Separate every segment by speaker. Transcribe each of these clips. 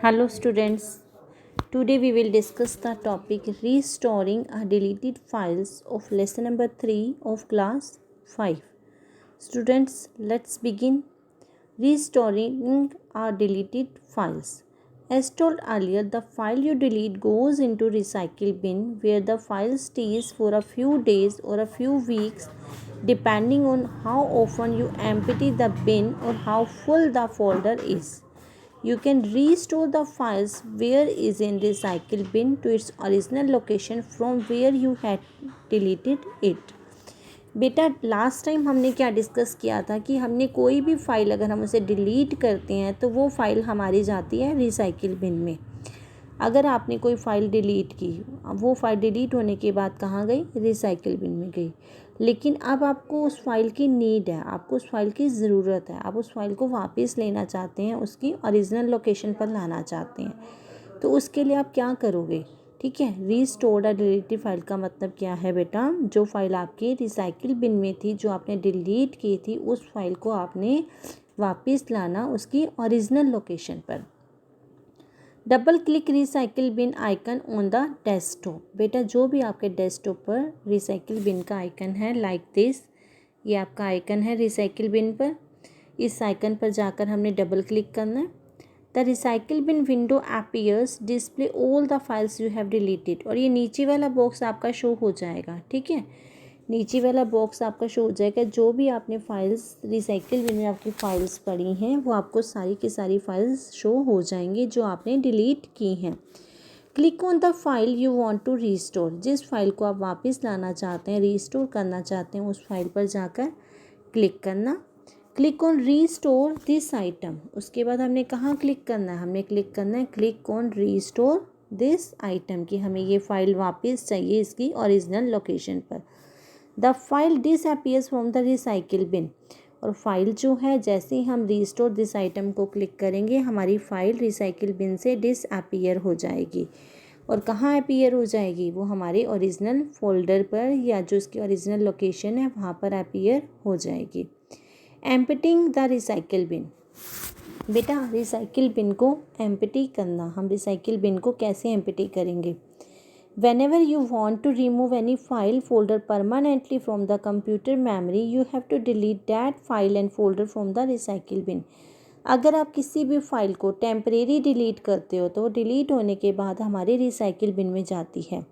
Speaker 1: Hello students, today we will discuss the topic restoring deleted files of lesson number 3 of class 5. Students, let's begin. Restoring deleted files. As told earlier, the file you delete goes into recycle bin where the file stays for a few days or a few weeks depending on how often you empty the bin or how full the folder is. You can restore the files where is in recycle bin to its original location from where you had deleted it. बेटा last time हमने क्या discuss किया था कि हमने कोई भी file अगर हम उसे डिलीट करते हैं तो वो फ़ाइल हमारी जाती है रिसाइकिल बिन में। अगर आपने कोई फ़ाइल डिलीट की, वो फ़ाइल डिलीट होने के बाद कहाँ गई? रिसाइकिल बिन में गई। लेकिन अब आपको उस फाइल की नीड है, आपको उस फाइल की ज़रूरत है, आप उस फाइल को वापस लेना चाहते हैं, उसकी ओरिजिनल लोकेशन पर लाना चाहते हैं, तो उसके लिए आप क्या करोगे? ठीक है, रीस्टोर्ड डिलीटेड फाइल का मतलब क्या है बेटा? जो फाइल आपकी रिसाइकिल बिन में थी, जो आपने डिलीट की थी, उस फाइल को आपने वापस लाना उसकी ओरिजिनल लोकेशन पर। Double click recycle bin icon on the desktop. बेटा जो भी आपके डेस्कटॉप पर रिसाइकिल बिन का आइकन है लाइक दिस, ये आपका आइकन है रिसाइकिल बिन पर। इस आइकन पर जाकर हमने डबल क्लिक करना है। The recycle bin window appears, display all the files you have deleted. और ये नीचे वाला बॉक्स आपका शो हो जाएगा। ठीक है, नीचे वाला बॉक्स आपका शो हो जाएगा। जो भी आपने फाइल्स रिसाइकिल बिन में आपकी फ़ाइल्स पड़ी हैं वो आपको सारी की सारी फाइल्स शो हो जाएंगी जो आपने डिलीट की हैं। Click on the file you want to restore. जिस फाइल को आप वापस लाना चाहते हैं, रीस्टोर करना चाहते हैं, उस फाइल पर जाकर क्लिक करना। Click on restore this item. उसके बाद हमने कहाँ क्लिक करना है? हमने क्लिक करना है click on restore this item, कि हमें ये फ़ाइल वापस चाहिए इसकी ओरिजिनल लोकेशन पर। The file disappears from the recycle bin. और फाइल जो है, जैसे ही हम रीस्टोर दिस आइटम को क्लिक करेंगे, हमारी फ़ाइल रिसाइकिल बिन से डिसअपीयर हो जाएगी। और कहाँ अपीयर हो जाएगी? वो हमारे ओरिजिनल फ़ोल्डर पर, या जो इसकी ओरिजिनल लोकेशन है वहाँ पर अपीयर हो जाएगी। Emptying the recycle bin. बेटा रिसाइकिल बिन को एम्पटी करना, हम रिसाइकिल बिन को कैसे एम्पटी करेंगे? Whenever you want to remove any file folder permanently from the computer memory, you have to delete that file and folder from the recycle bin. अगर आप किसी भी फाइल को टेम्परेरी डिलीट करते हो तो वो डिलीट होने के बाद हमारे रिसाइकिल बिन में जाती है।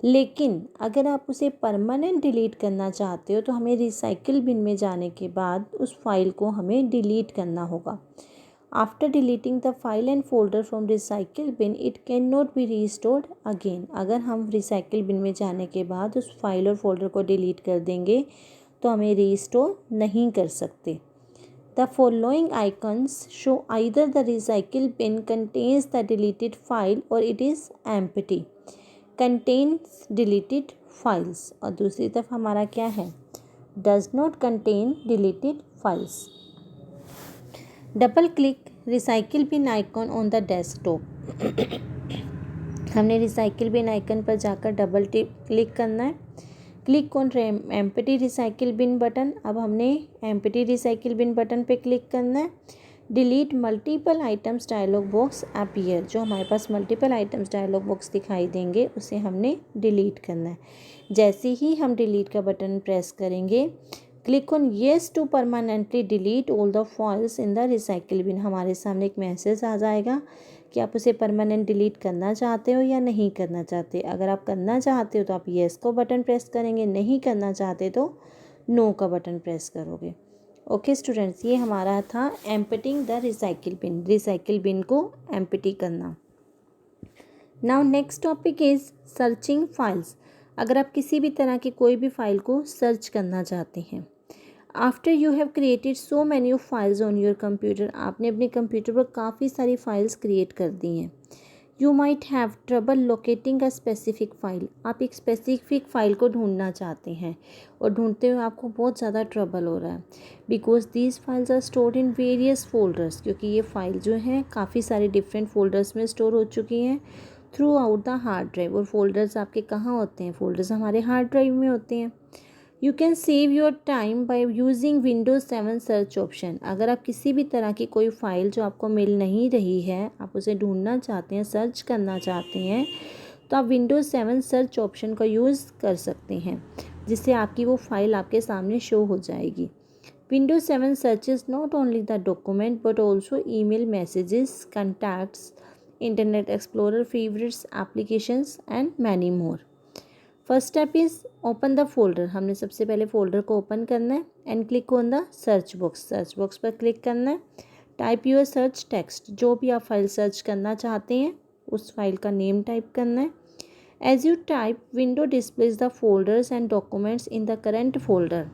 Speaker 1: लेकिन अगर आप उसे परमानेंट डिलीट करना चाहते हो तो हमें रिसाइकिल बिन में जाने के बाद उस फाइल को हमें डिलीट करना होगा। After deleting the file and folder from recycle bin, it cannot be restored again. अगर हम recycle bin में जाने के बाद उस फाइल और फोल्डर को डिलीट कर देंगे तो हमें रीस्टोर नहीं कर सकते। The following icons show either the recycle bin contains the deleted file or it is empty. Contains deleted files, और दूसरी तरफ हमारा क्या है? Does not contain deleted files. Double click recycle bin icon on the desktop. हमने recycle bin icon पर जाकर double click करना है। Click on empty recycle bin button. अब हमने एम्प्टी रिसाइकिल बिन बटन पे क्लिक करना है। Delete multiple items dialog box appear. जो हमारे पास मल्टीपल आइटम्स डायलॉग बॉक्स दिखाई देंगे उसे हमने डिलीट करना है। जैसे ही हम डिलीट का बटन प्रेस करेंगे, click on yes to permanently delete all the files in the recycle bin. हमारे सामने एक मैसेज आ जाएगा कि आप उसे परमानेंट डिलीट करना चाहते हो या नहीं करना चाहते। अगर आप करना चाहते हो तो आप येस को बटन प्रेस करेंगे, नहीं करना चाहते तो नो का बटन प्रेस करोगे। ओके स्टूडेंट्स, ये हमारा था emptying the recycle bin, recycle bin को एम्पटी करना। Now next topic is searching files. अगर आप किसी भी तरह की कोई भी फाइल को सर्च करना चाहते हैं। After you have created so many of files on your computer, आपने अपने कंप्यूटर पर काफ़ी सारी फाइल्स क्रिएट कर दी हैं। You might have trouble locating a specific file. आप एक स्पेसिफिक फ़ाइल को ढूंढना चाहते हैं और ढूंढते हुए आपको बहुत ज़्यादा ट्रबल हो रहा है, because these files are stored in various folders. क्योंकि ये फ़ाइल जो हैं काफ़ी सारे डिफरेंट फोल्डर्स में स्टोर हो चुकी हैं through out the hard drive. और फोल्डर्स आपके कहाँ होते हैं? फोल्डर्स हमारे हार्ड ड्राइव में होते हैं। You can save your time by using Windows 7 search option. अगर आप किसी भी तरह की कोई फ़ाइल जो आपको मिल नहीं रही है, आप उसे ढूंढना चाहते हैं, सर्च करना चाहते हैं, तो आप विंडोज़ 7 सर्च ऑप्शन का यूज़ कर सकते हैं, जिससे आपकी वो फ़ाइल आपके सामने शो हो जाएगी। Windows 7 searches not only the document but also email messages, contacts, internet explorer, favourites, applications and many more. First step is open the folder. हमने सबसे पहले फ़ोल्डर को ओपन करना है and click on the search box. Search box पर click करना है। Type your search text. जो भी आप फाइल सर्च करना चाहते हैं उस फाइल का नेम टाइप करना है। As you type, window displays the folders and documents in the current folder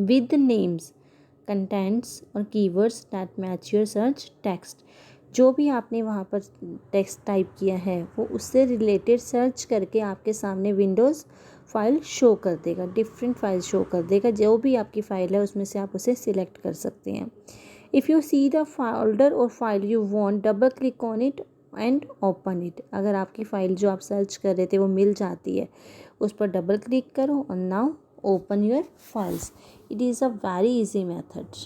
Speaker 1: with names, contents और keywords that match your search text। जो भी आपने वहाँ पर टेक्स्ट टाइप किया है वो उससे रिलेटेड सर्च करके आपके सामने विंडोज़ फाइल शो कर देगा, डिफरेंट फाइल शो कर देगा। जो भी आपकी फ़ाइल है उसमें से आप उसे सिलेक्ट कर सकते हैं। If you see the folder और file you want, double click on it and open it. अगर आपकी फ़ाइल जो आप सर्च कर रहे थे वो मिल जाती है, उस पर डबल क्लिक करो और now open your files। It is a very easy method।